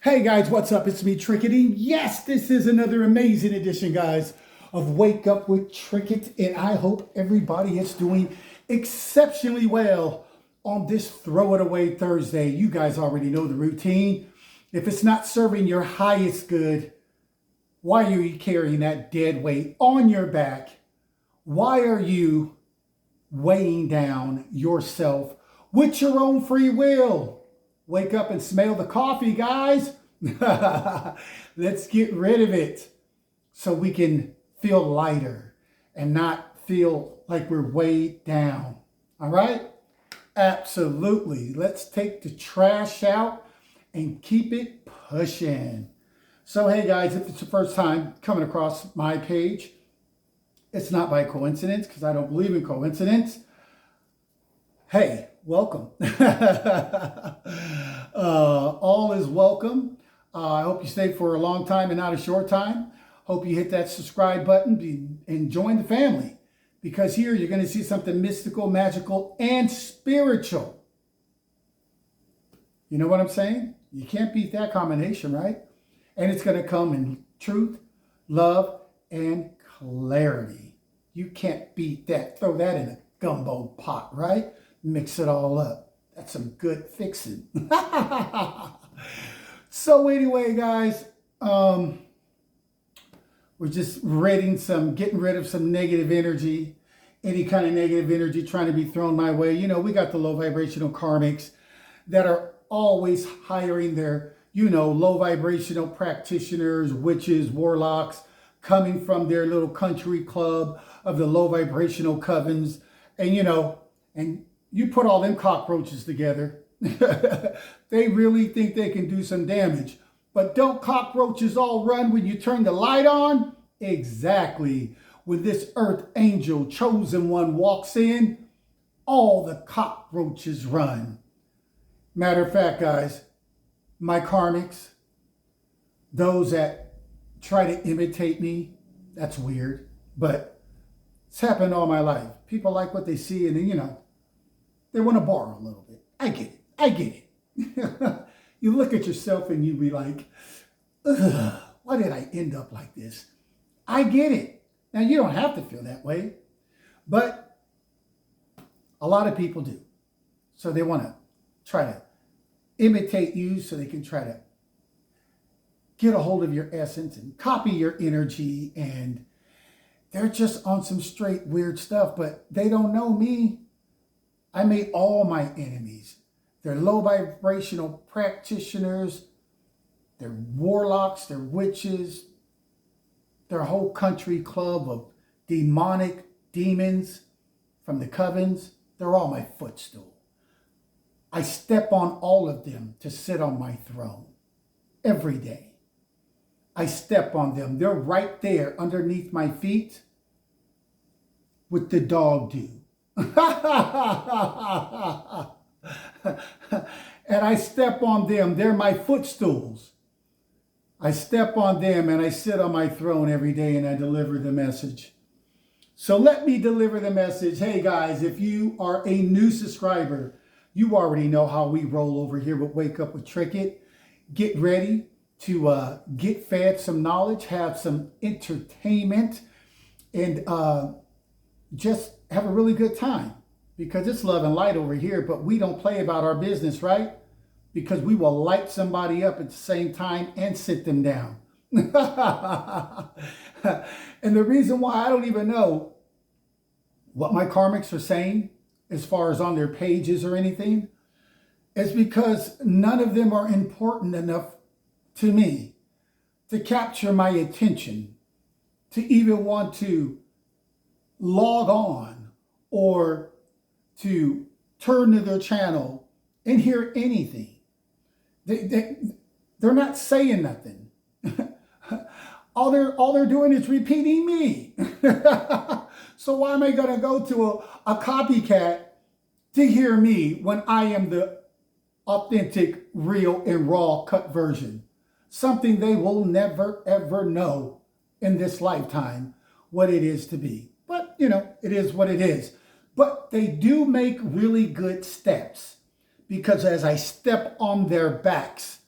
Hey guys, what's up? It's me, Trickety. Yes, this is another amazing edition, guys, of Wake Up with Trickett, and I hope everybody is doing exceptionally well on this Throw It Away Thursday. You guys already know the routine. If it's not serving your highest good, why are you carrying that dead weight on your back? Why are you weighing down yourself with your own free will? Wake up and smell the coffee, guys. Let's get rid of it so we can feel lighter and not feel like we're weighed down. All right? Absolutely. Let's take the trash out and keep it pushing. So, hey guys, if it's the first time coming across my page, it's not by coincidence because I don't believe in coincidence. Hey, welcome. All is welcome. I hope you stay for a long time and not a short time. Hope you hit that subscribe button and join the family, because here you're going to see something mystical, magical, and spiritual. You know what I'm saying? You can't beat that combination, right? And it's going to come in truth, love, and clarity. You can't beat that. Throw that in a gumbo pot, right? Mix it all up. That's some good fixing. So anyway, guys, we're just getting rid of some negative energy, any kind of negative energy trying to be thrown my way. You know, we got the low vibrational karmics that are always hiring their, low vibrational practitioners, witches, warlocks, coming from their little country club of the low vibrational covens. And, and you put all them cockroaches together, they really think they can do some damage. But don't cockroaches all run when you turn the light on? Exactly. When this earth angel chosen one walks in, all the cockroaches run. Matter of fact, guys, my karmics, those that try to imitate me, that's weird, but it's happened all my life. People like what they see, and then, they want to borrow a little bit. I get it. You look at yourself and you be like, ugh, why did I end up like this? I get it. Now, you don't have to feel that way, but a lot of people do. So they want to try to imitate you so they can try to get a hold of your essence and copy your energy. And they're just on some straight weird stuff, but they don't know me. I made all my enemies. They're low vibrational practitioners. They're warlocks. They're witches. They're a whole country club of demonic demons from the covens. They're all my footstool. I step on all of them to sit on my throne every day. I step on them. They're right there underneath my feet with the dog do. And I step on them. They're my footstools. I step on them and I sit on my throne every day and I deliver the message. So let me deliver the message. Hey guys, if you are a new subscriber, you already know how we roll over here with Wake Up with Trickett. Get ready to get fed some knowledge, have some entertainment, and just have a really good time, because it's love and light over here, but we don't play about our business, right? Because we will light somebody up at the same time and sit them down. And the reason why I don't even know what my karmics are saying as far as on their pages or anything is because none of them are important enough to me to capture my attention, to even want to log on or to turn to their channel and hear anything. They're not saying nothing. all they're doing is repeating me. So why am I going to go to a copycat to hear me when I am the authentic, real, and raw cut version? Something they will never, ever know in this lifetime what it is to be. But, it is what it is. But they do make really good steps, because as I step on their backs,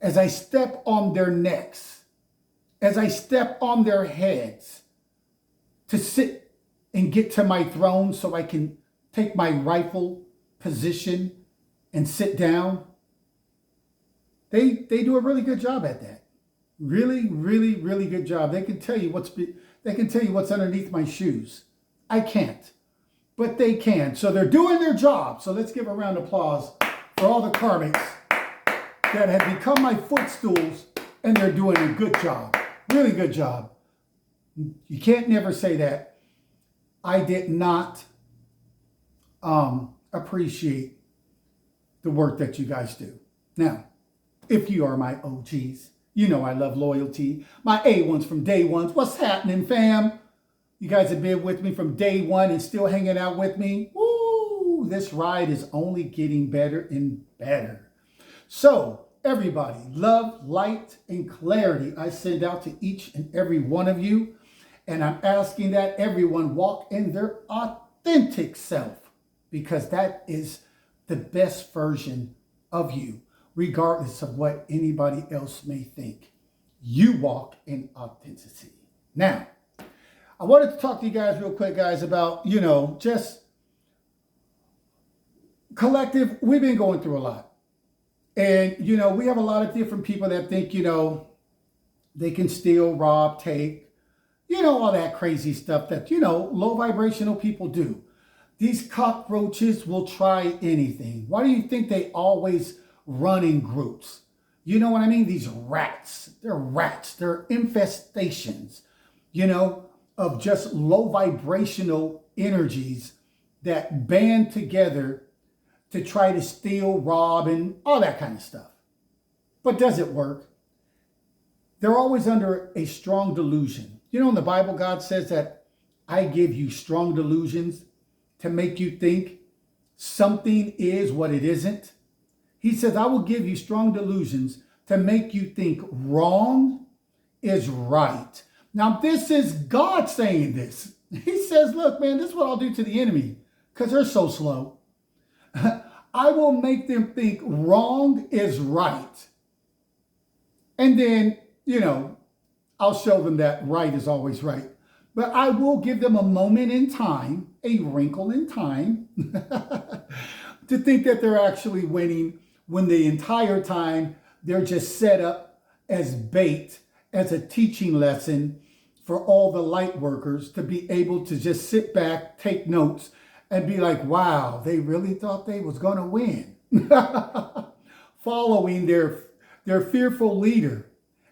as I step on their necks, as I step on their heads to sit and get to my throne so I can take my rightful position and sit down. They do a really good job at that. Really, really, really good job. They can tell you what's underneath my shoes. I can't, but they can. So they're doing their job. So let's give a round of applause for all the karmics that have become my footstools, and they're doing a good job. Really good job. You can't never say that I did not appreciate the work that you guys do. Now, if you are my OGs, you know I love loyalty. My A1s from day ones. What's happening, fam? You guys have been with me from day one and still hanging out with me. Woo! This ride is only getting better and better. So, everybody, love, light, and clarity I send out to each and every one of you. And I'm asking that everyone walk in their authentic self, because that is the best version of you, regardless of what anybody else may think. You walk in authenticity. Now, I wanted to talk to you guys real quick, guys, about, just collective. We've been going through a lot. And, we have a lot of different people that think, they can steal, rob, take, all that crazy stuff that, low vibrational people do. These cockroaches will try anything. Why do you think they always run in groups? You know what I mean? These rats. They're infestations, of just low vibrational energies that band together to try to steal, rob, and all that kind of stuff. But does it work? They're always under a strong delusion. In the Bible, God says that I give you strong delusions to make you think something is what it isn't. He says, I will give you strong delusions to make you think wrong is right. Now, this is God saying this. He says, look, man, this is what I'll do to the enemy because they're so slow. I will make them think wrong is right. And then, I'll show them that right is always right. But I will give them a moment in time, a wrinkle in time, to think that they're actually winning when the entire time they're just set up as bait, as a teaching lesson for all the light workers to be able to just sit back, take notes, and be like, wow, they really thought they was going to win. Following their fearful leader.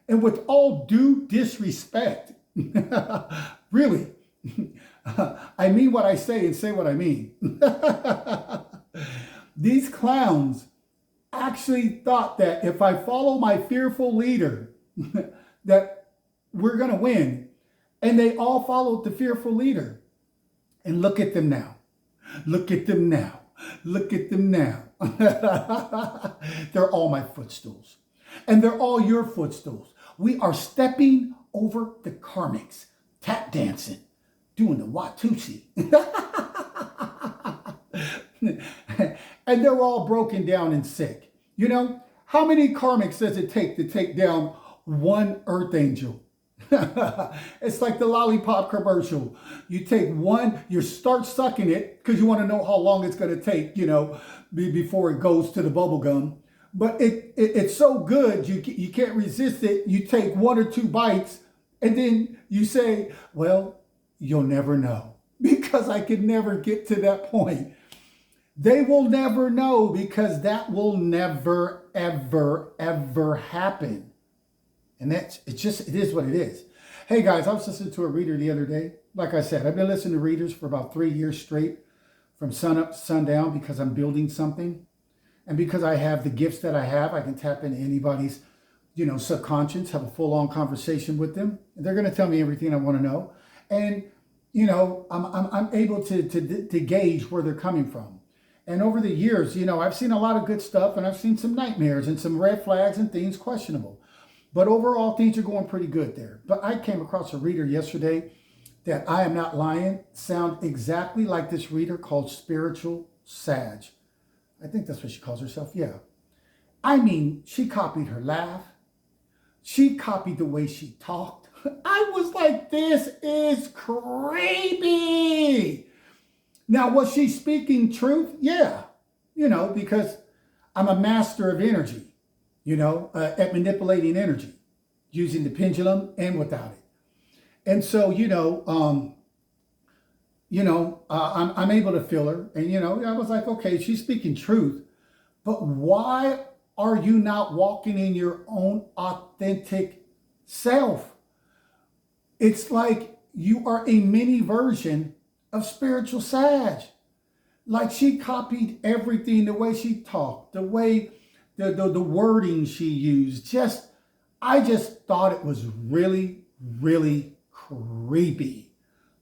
And with all due disrespect, really, I mean what I say and say what I mean. These clowns actually thought that if I follow my fearful leader, that we're going to win. And they all followed the fearful leader. And look at them now. Look at them now. Look at them now. They're all my footstools. And they're all your footstools. We are stepping over the karmics, tap dancing, doing the Watusi. And they're all broken down and sick. How many karmics does it take to take down one earth angel? It's like the lollipop commercial. You take one, you start sucking it because you want to know how long it's going to take, before it goes to the bubble gum. But it's so good, you can't resist it. You take one or two bites and then you say, well, you'll never know because I could never get to that point. They will never know because that will never, ever, ever happen. And it is what it is. Hey guys, I was listening to a reader the other day. Like I said, I've been listening to readers for about 3 years straight from sun up to sundown because I'm building something. And because I have the gifts that I have, I can tap into anybody's, subconscious, have a full-on conversation with them. And they're going to tell me everything I want to know. And, I'm able to gauge where they're coming from. And over the years, I've seen a lot of good stuff and I've seen some nightmares and some red flags and things questionable. But overall, things are going pretty good there. But I came across a reader yesterday that, I am not lying, sound exactly like this reader called Spiritual Sag. I think that's what she calls herself, yeah. I mean, she copied her laugh. She copied the way she talked. I was like, this is creepy. Now, was she speaking truth? Yeah, because I'm a master of energy, at manipulating energy, using the pendulum and without it. And so, I'm able to feel her. And, I was like, okay, she's speaking truth. But why are you not walking in your own authentic self? It's like you are a mini version of spiritual Sag. Like she copied everything, the way she talked, the way the wording she used. I just thought it was really, really creepy.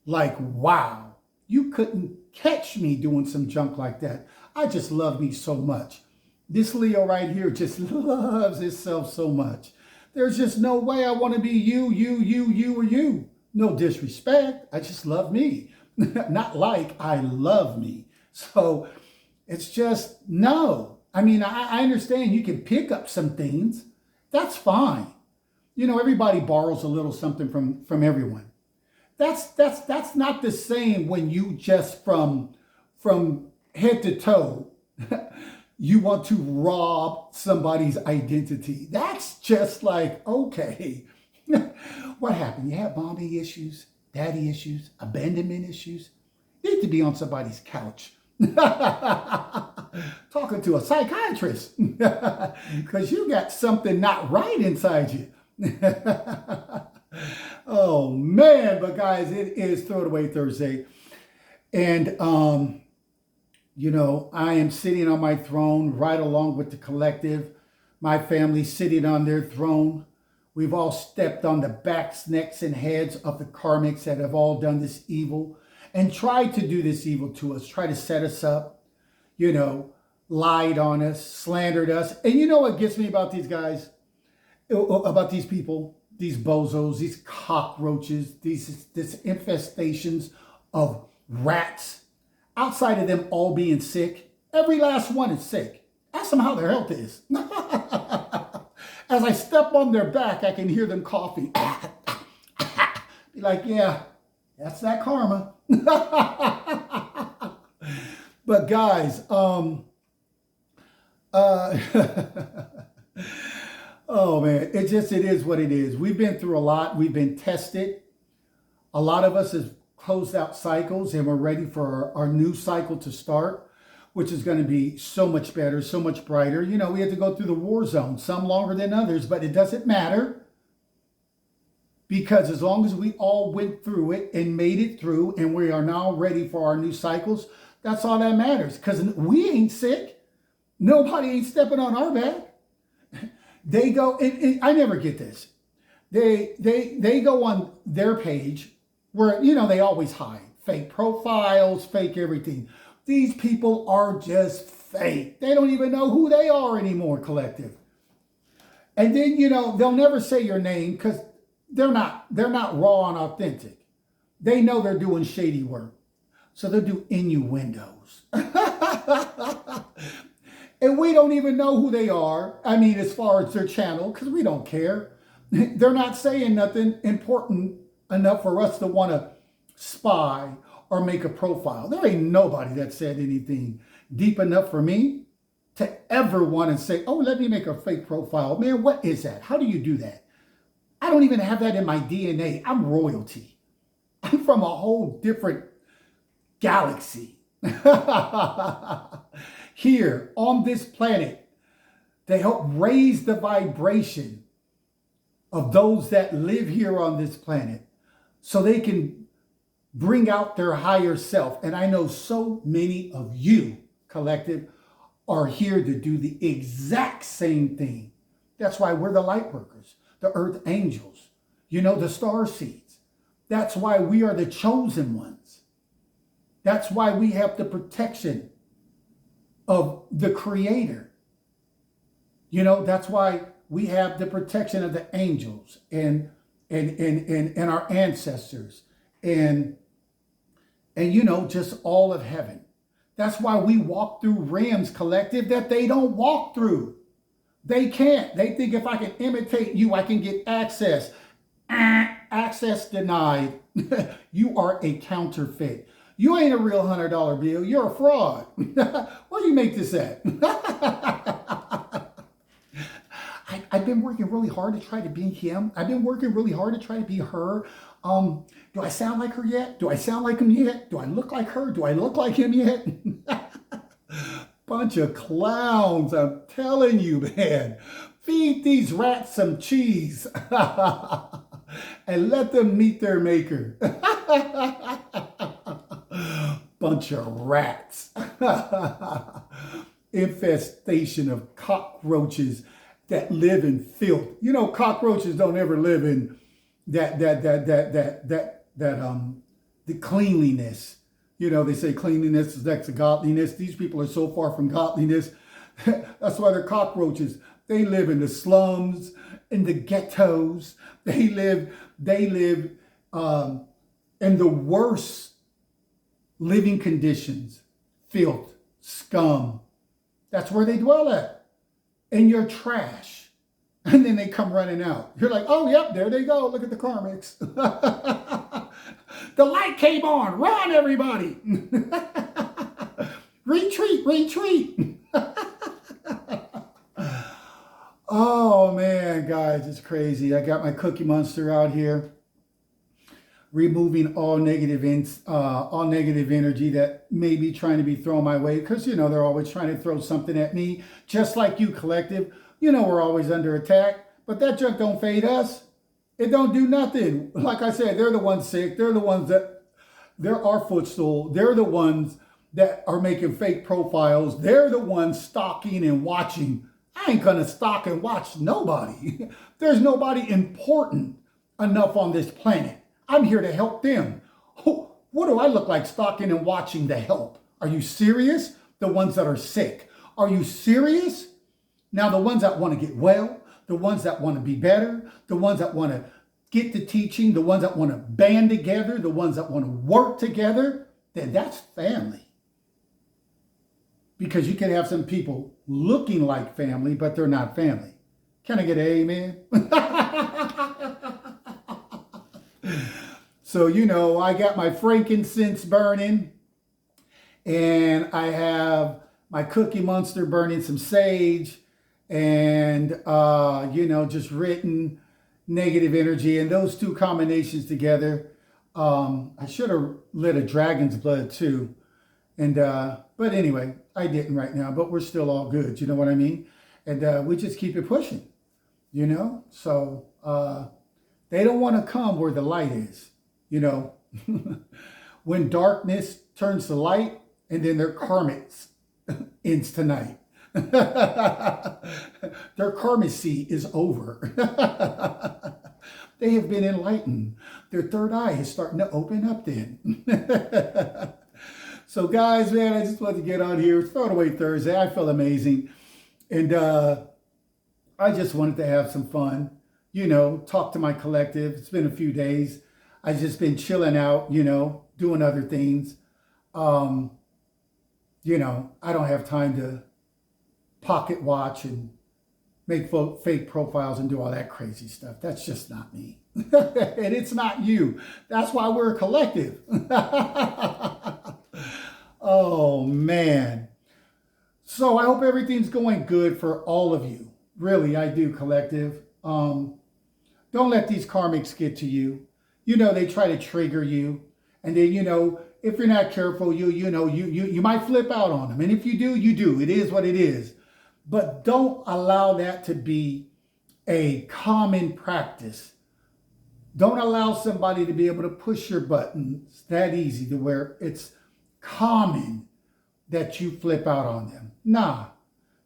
Like, wow, you couldn't catch me doing some junk like that. I just love me so much. This Leo right here just loves itself so much. There's just no way I want to be you, or you. No disrespect. I just love me. Not like I love me. So it's just no. I mean, I understand you can pick up some things. That's fine. Everybody borrows a little something from everyone. That's not the same when you just from head to toe you want to rob somebody's identity. That's just like, okay. What happened? You have mommy issues, daddy issues, abandonment issues. You need to be on somebody's couch. Talking to a psychiatrist. Because you got something not right inside you. Oh, man. But guys, it is Throw It Away Thursday. And, I am sitting on my throne right along with the collective. My family sitting on their throne. We've all stepped on the backs, necks, and heads of the karmics that have all done this evil and tried to do this evil to us, try to set us up, lied on us, slandered us. And you know what gets me about these guys, about these people, these bozos, these cockroaches, these infestations of rats. Outside of them all being sick, every last one is sick. Ask them how their health is. As I step on their back, I can hear them coughing. Be like, yeah, that's that karma. But guys, oh man, it is what it is. We've been through a lot. We've been tested. A lot of us have closed out cycles and we're ready for our new cycle to start, which is going to be so much better, so much brighter. We had to go through the war zone, some longer than others, but it doesn't matter because as long as we all went through it and made it through and we are now ready for our new cycles, that's all that matters because we ain't sick. Nobody ain't stepping on our back. They go, and I never get this. They go on their page where, they always hide fake profiles, fake everything. These people are just fake. They don't even know who they are anymore, collective. And then, they'll never say your name because they're not raw and authentic. They know they're doing shady work. So they'll do innuendos. And we don't even know who they are. I mean, as far as their channel, because we don't care. They're not saying nothing important enough for us to want to spy or make a profile. There ain't nobody that said anything deep enough for me to ever want to say, oh, let me make a fake profile. Man, what is that? How do you do that? I don't even have that in my DNA. I'm royalty. I'm from a whole different galaxy. Here on this planet, they help raise the vibration of those that live here on this planet so they can bring out their higher self. And I know so many of you, collective, are here to do the exact same thing. That's why we're the light workers, the earth angels, the star seeds. That's why we are the chosen ones. That's why we have the protection of the Creator. That's why we have the protection of the angels and our ancestors and just all of heaven. That's why we walk through realms, collective, that they don't walk through. They can't. They think if I can imitate you, I can get access. Access denied. You are a counterfeit. You ain't a real $100 bill. You're a fraud. Where do you make this at? I've been working really hard to try to be him. I've been working really hard to try to be her. Do I sound like her yet? Do I sound like him yet? Do I look like her? Do I look like him yet? Bunch of clowns, I'm telling you, man. Feed these rats some cheese and let them meet their maker. Bunch of rats. Infestation of cockroaches that live in filth. You know, cockroaches don't ever live in the cleanliness. You know, they say cleanliness is next to godliness. These people are so far from godliness. That's why they're cockroaches. They live in the slums, in the ghettos. They live in the worst living conditions, filth, scum. That's where they dwell at. And you're trash. And then they come running out. You're like, oh, yep, there they go. Look at the karmics. The light came on. Run, everybody. Retreat, retreat. Oh, man, guys, it's crazy. I got my Cookie Monster out here, removing all negative energy that may be trying to be thrown my way. Because, you know, they're always trying to throw something at me. Just like you, collective. You know we're always under attack. But that junk don't fade us. It don't do nothing. Like I said, they're the ones sick. They're the ones that, they're our footstool. They're the ones that are making fake profiles. They're the ones stalking and watching. I ain't gonna stalk and watch nobody. There's nobody important enough on this planet. I'm here to help them. What do I look like stalking and watching to help? Are you serious? The ones that are sick. Are you serious? Now the ones that want to get well, the ones that want to be better, the ones that want to get the teaching, the ones that want to band together, the ones that want to work together, then that's family. Because you can have some people looking like family, but they're not family. Can I get an amen? So, you know, I got my frankincense burning, and I have my Cookie Monster burning some sage, and, you know, just written negative energy. And those two combinations together, I should have lit a dragon's blood too. And, but anyway, I didn't right now, but we're still all good. You know what I mean? And we just keep it pushing, you know? So they don't want to come where the light is, you know? When darkness turns to light, and then their karmics ends tonight. Their karmacy is over. They have been enlightened. Their third eye is starting to open up then. So guys, man, I just wanted to get on here. It's Throwaway Thursday. I feel amazing. And I just wanted to have some fun, you know, talk to my collective. It's been a few days. I've just been chilling out, you know, doing other things. You know, I don't have time to pocket watch and make fake profiles and do all that crazy stuff. That's just not me. And it's not you. That's why we're a collective. Oh, man. So I hope everything's going good for all of you. Really, I do, collective. Don't let these karmics get to you. You know, they try to trigger you. And then, you know, if you're not careful, you might flip out on them. And if you do, you do. It is what it is. But don't allow that to be a common practice. Don't allow somebody to be able to push your buttons that easy to where it's common that you flip out on them. Nah,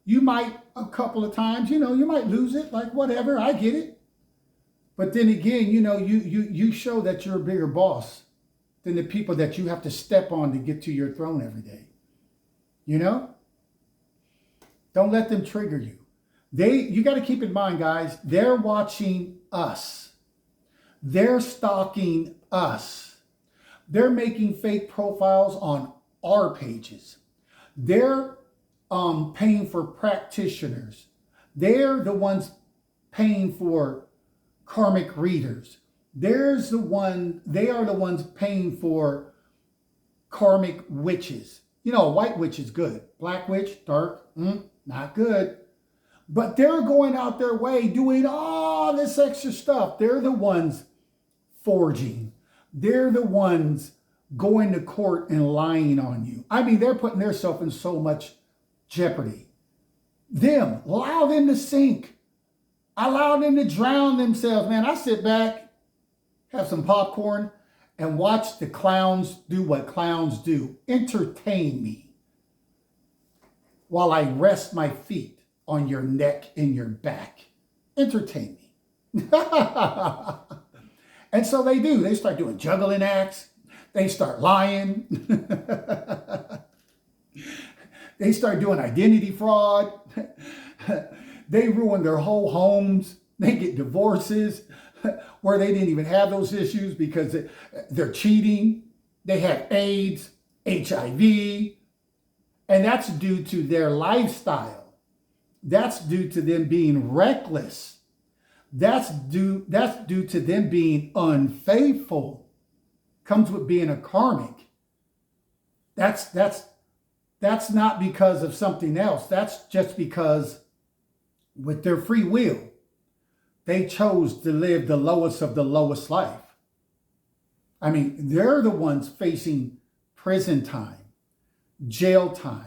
you might a couple of times, you know, you might lose it, like whatever, I get it. But then again, you know, you show that you're a bigger boss than the people that you have to step on to get to your throne every day. You know? Don't let them trigger you. You got to keep in mind, guys, they're watching us. They're stalking us. They're making fake profiles on our pages. They're paying for practitioners They're the ones paying for karmic readers. They are the ones paying for karmic witches. You know, a white witch is good. Black witch, dark, not good. But they're going out their way doing all this extra stuff. They're the ones forging. They're the ones going to court and lying on you. I mean, they're putting themselves in so much jeopardy. Allow them to sink. Allow them to drown themselves. Man, I sit back, have some popcorn, and watch the clowns do what clowns do. Entertain me while I rest my feet on your neck and your back. Entertain me. And so they do. They start doing juggling acts. They start lying. They start doing identity fraud. They ruin their whole homes. They get divorces where they didn't even have those issues because they're cheating. They have AIDS, HIV, and that's due to their lifestyle. That's due to them being reckless. That's due to them being unfaithful. Comes with being a karmic. That's not because of something else. That's just because with their free will, they chose to live the lowest of the lowest life. I mean, they're the ones facing prison time, jail time.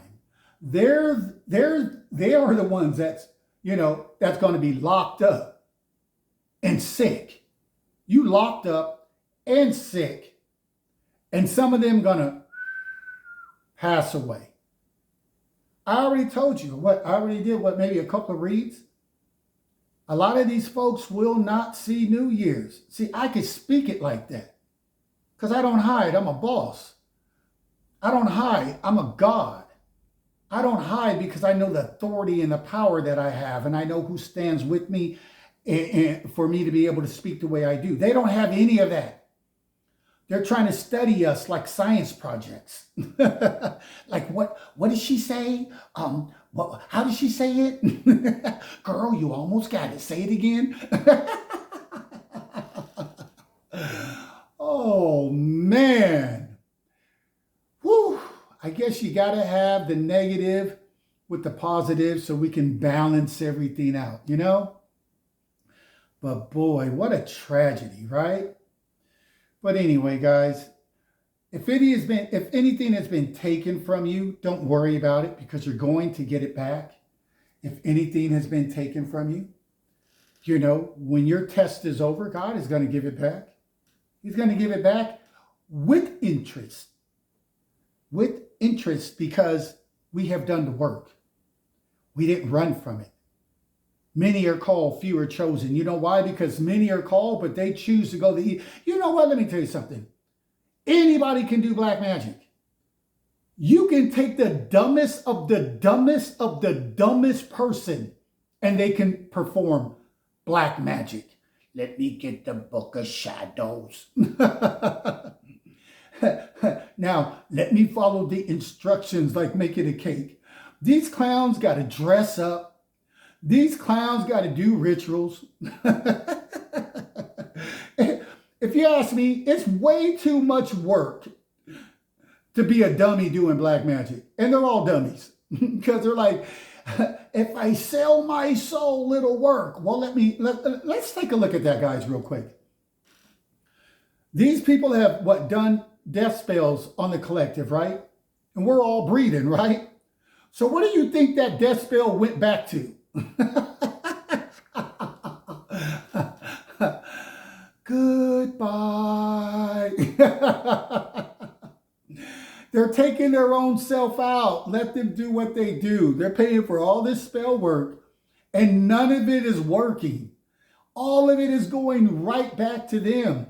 They are the ones that's going to be locked up and sick. You locked up and sick. And some of them gonna pass away. I already told you maybe a couple of reads. A lot of these folks will not see New Year's. See, I could speak it like that because I don't hide. I'm a boss. I don't hide. I'm a God. I don't hide because I know the authority and the power that I have, and I know who stands with me and for me to be able to speak the way I do. They don't have any of that. They're trying to study us like science projects. Like, what did she say? How did she say it? Girl, you almost got it. Say it again. Oh, man. Whew. I guess you got to have the negative with the positive so we can balance everything out, you know? But boy, what a tragedy, right? But anyway, guys, if anything has been taken from you, don't worry about it because you're going to get it back. If anything has been taken from you, when your test is over, God is going to give it back. He's going to give it back with interest. With interest because we have done the work. We didn't run from it. Many are called, few are chosen. You know why? Because many are called, but they choose to go the east. You know what? Let me tell you something. Anybody can do black magic. You can take the dumbest of the dumbest of the dumbest person and they can perform black magic. Let me get the book of shadows. Now, let me follow the instructions like making a cake. These clowns got to dress up. These clowns got to do rituals. If you ask me, it's way too much work to be a dummy doing black magic. And they're all dummies. Because they're like, if I sell my soul, it'll work. Well, let's take a look at that, guys, real quick. These people have done death spells on the collective, right? And we're all breathing, right? So what do you think that death spell went back to? Goodbye. They're taking their own self out. Let them do what they do. They're paying for all this spell work and none of it is working. All of it is going right back to them.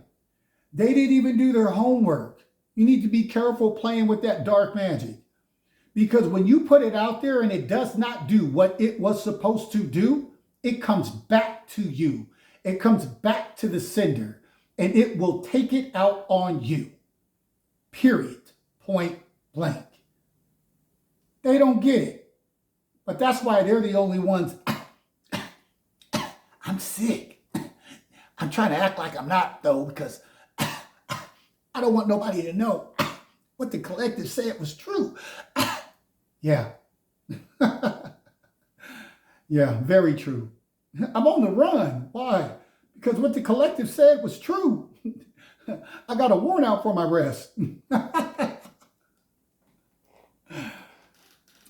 They didn't even do their homework. You need to be careful playing with that dark magic. Because when you put it out there and it does not do what it was supposed to do, it comes back to you. It comes back to the sender and it will take it out on you. Period. Point blank. They don't get it. But that's why they're the only ones I'm sick. I'm trying to act like I'm not, though, because I don't want nobody to know what the collective said was true. Yeah. Yeah, very true. I'm on the run. Why? Because what the collective said was true. I got a warrant out for my arrest.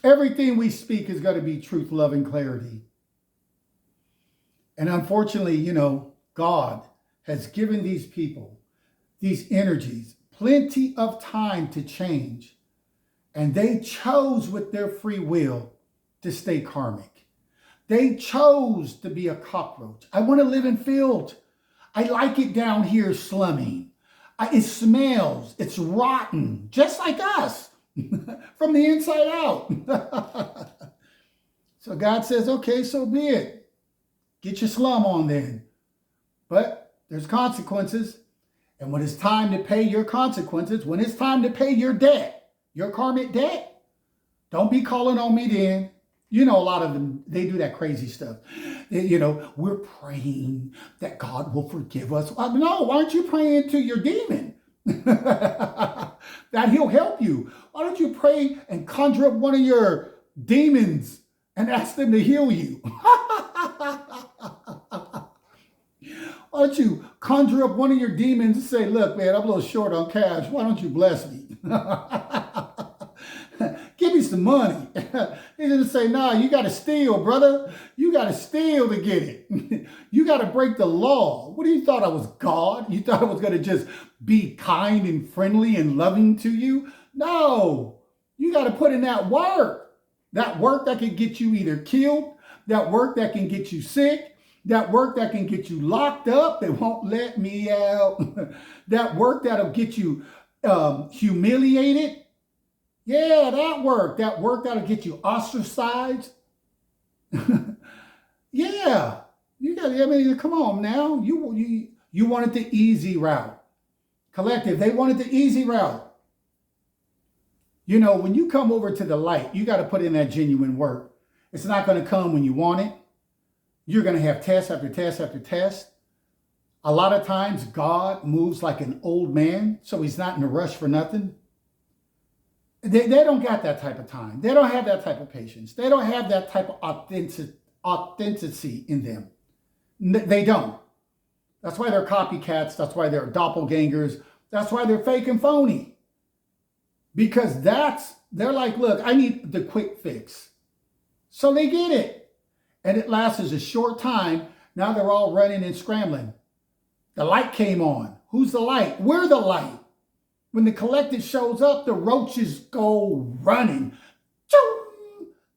Everything we speak is going to be truth, love, and clarity. And unfortunately, God has given these people, these energies, plenty of time to change. And they chose with their free will to stay karmic. They chose to be a cockroach. I want to live in field. I like it down here slumming. It smells. It's rotten, just like us, from the inside out. So God says, okay, so be it. Get your slum on then. But there's consequences. And when it's time to pay your consequences, when it's time to pay your debt, your karmic debt, don't be calling on me then. A lot of them, they do that crazy stuff. We're praying that God will forgive us. No, why aren't you praying to your demon? That he'll help you. Why don't you pray and conjure up one of your demons and ask them to heal you? Why don't you conjure up one of your demons and say, look, man, I'm a little short on cash. Why don't you bless me? Give me some money. He's going to say, nah, you got to steal, brother. You got to steal to get it. You got to break the law. What do you thought I was, God? You thought I was going to just be kind and friendly and loving to you? No, you got to put in that work. That work that can get you either killed, that work that can get you sick, that work that can get you locked up. They won't let me out. That work that'll get you humiliated. Yeah, that work that'll get you ostracized. Yeah, come on now. You wanted the easy route. Collective, they wanted the easy route. When you come over to the light, you got to put in that genuine work. It's not going to come when you want it. You're going to have test after test after test. A lot of times God moves like an old man, so he's not in a rush for nothing. They don't got that type of time. They don't have that type of patience. They don't have that type of authenticity in them. They don't. That's why they're copycats. That's why they're doppelgangers. That's why they're fake and phony. Because they're like, look, I need the quick fix. So they get it. And it lasts a short time. Now they're all running and scrambling. The light came on. Who's the light? We're the light. When the collective shows up, the roaches go running.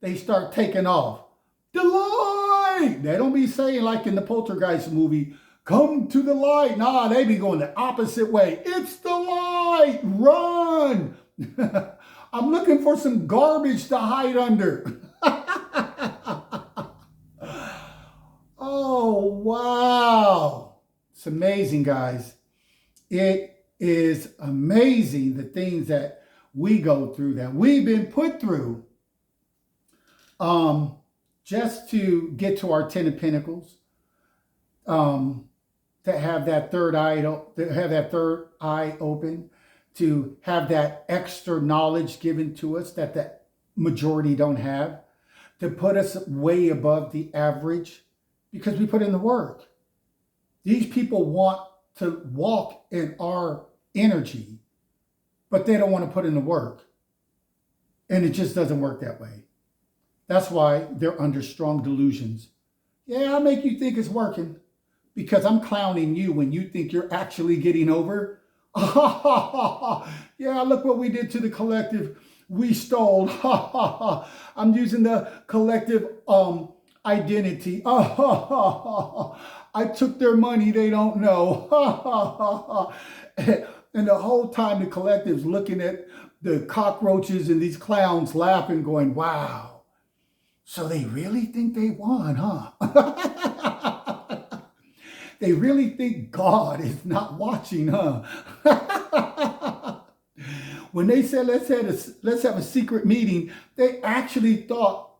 They start taking off. The light! They don't be saying like in the Poltergeist movie, come to the light. Nah, they be going the opposite way. It's the light! Run! I'm looking for some garbage to hide under. Oh, wow. It's amazing, guys. It is amazing the things that we go through, that we've been put through, just to get to our 10 of Pentacles, to have that third eye open, to have that extra knowledge given to us that the majority don't have, to put us way above the average because we put in the work. These people want to walk in our energy, but they don't want to put in the work. And it just doesn't work that way. That's why they're under strong delusions. Yeah, I make you think it's working because I'm clowning you when you think you're actually getting over. Yeah, look what we did to the collective. We stole. I'm using the collective identity. I took their money, they don't know. And the whole time the collective's looking at the cockroaches and these clowns laughing, going, wow. So they really think they won, huh? They really think God is not watching, huh? When they said, let's have a secret meeting, they actually thought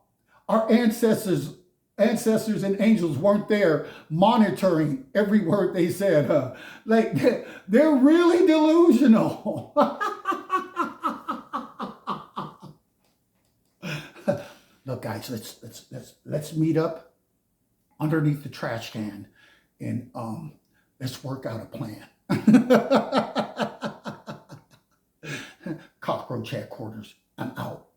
our ancestors ancestors and angels weren't there monitoring every word they said, huh? Like, they're really delusional. Look, guys, let's meet up underneath the trash can and let's work out a plan. Cockroach headquarters, I'm out.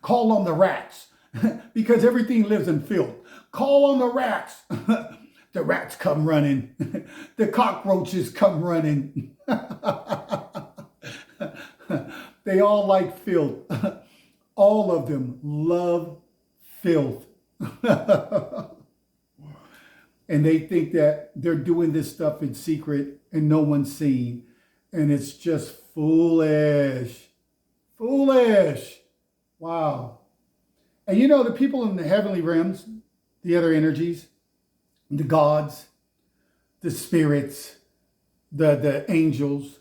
Call on the rats because everything lives in filth. Call on the rats. The rats come running. The cockroaches come running. They all like filth. All of them love filth. And they think that they're doing this stuff in secret and no one's seen. And it's just foolish. Foolish. Wow. And you know, the people in the heavenly realms, the other energies, the gods, the spirits, the angels,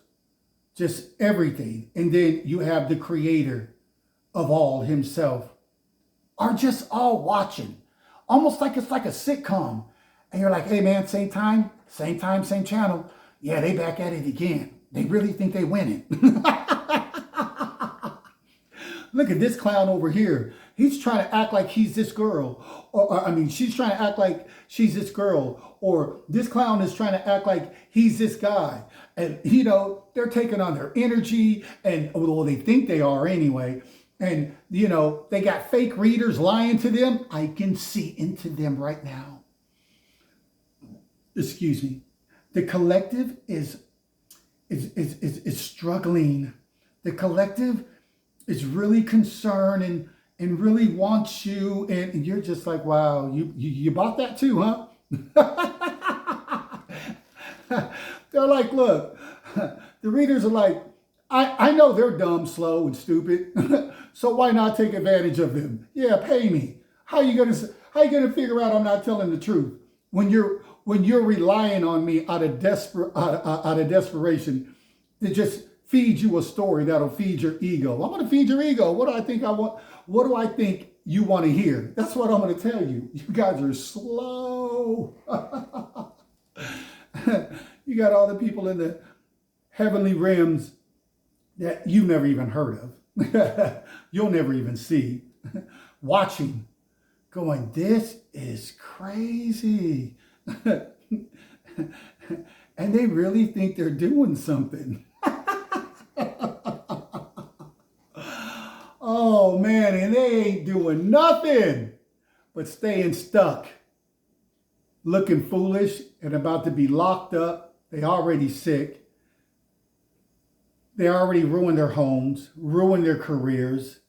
just everything. And then you have the creator of all himself are just all watching. Almost like it's like a sitcom. And you're like, hey man, same time, same channel. Yeah, they back at it again. They really think they winning. Look at this clown over here. He's trying to act like he's this girl. Or I mean, she's trying to act like she's this girl. Or this clown is trying to act like he's this guy. And, you know, they're taking on their energy. And, well, they think they are anyway. And, you know, they got fake readers lying to them. I can see into them right now. Excuse me. The collective is struggling. The collective is really concerned and really wants you. And you're just like, wow, you bought that too, huh? They're like, look, the readers are like, I know they're dumb, slow, and stupid. So why not take advantage of them? Yeah, pay me. How you gonna figure out I'm not telling the truth when you're relying on me out of desperation to just feed you a story that'll feed your ego? I'm gonna feed your ego. What do I think I want? What do I think you want to hear? That's what I'm gonna tell you. You guys are slow. You got all the people in the heavenly realms that you've never even heard of. You'll never even see. Watching, going, this is crazy. And they really think they're doing something. Oh man, and they ain't doing nothing but staying stuck, looking foolish and about to be locked up. They already sick. They already ruined their homes, ruined their careers,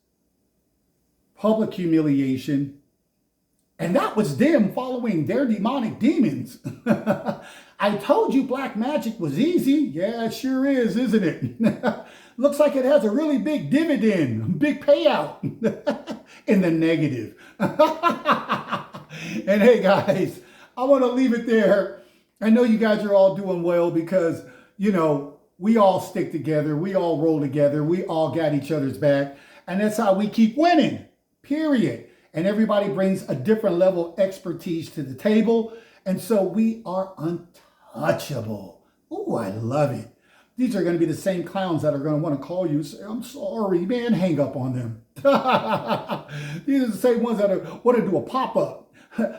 public humiliation. And that was them following their demonic demons. I told you black magic was easy. Yeah, it sure is, isn't it? Looks like it has a really big dividend, big payout in the negative. And hey guys, I want to leave it there. I know you guys are all doing well because, you know, we all stick together. We all roll together. We all got each other's back. And that's how we keep winning, period. And everybody brings a different level of expertise to the table. And so we are untouchable. Ooh, I love it. These are going to be the same clowns that are going to want to call you and say, I'm sorry, man, hang up on them. These are the same ones that want to do a pop-up.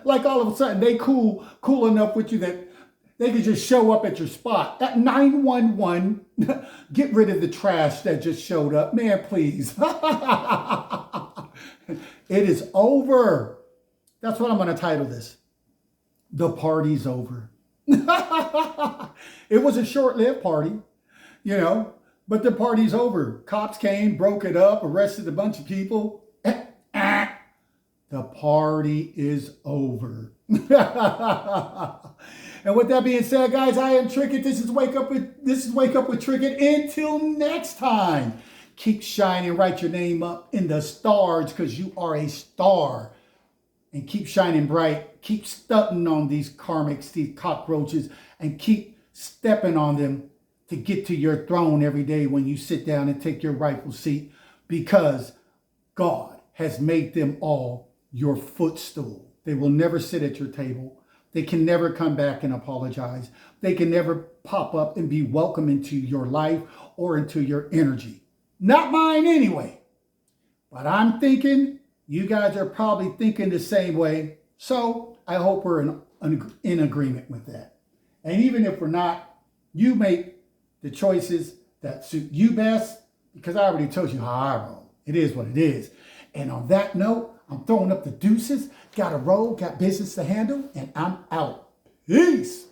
Like all of a sudden, they cool enough with you that they could just show up at your spot. At 911, get rid of the trash that just showed up. Man, please. It is over. That's what I'm going to title this. The party's over. It was a short-lived party, you know, but the party's over. Cops came, broke it up, arrested a bunch of people. The party is over. And with that being said, guys, I am Trickett. This is Wake Up with Trickett. Until next time, keep shining. Write your name up in the stars because you are a star. And keep shining bright. Keep stunting on these karmics, these cockroaches, and keep stepping on them to get to your throne every day when you sit down and take your rightful seat. Because God has made them all your footstool. They will never sit at your table. They can never come back and apologize. They can never pop up and be welcome into your life or into your energy. Not mine anyway. But I'm thinking you guys are probably thinking the same way. So I hope we're in agreement with that. And even if we're not, you make the choices that suit you best, because I already told you how I roll. It is what it is. And on that note, I'm throwing up the deuces. Got to roll, got business to handle, and I'm out. Peace.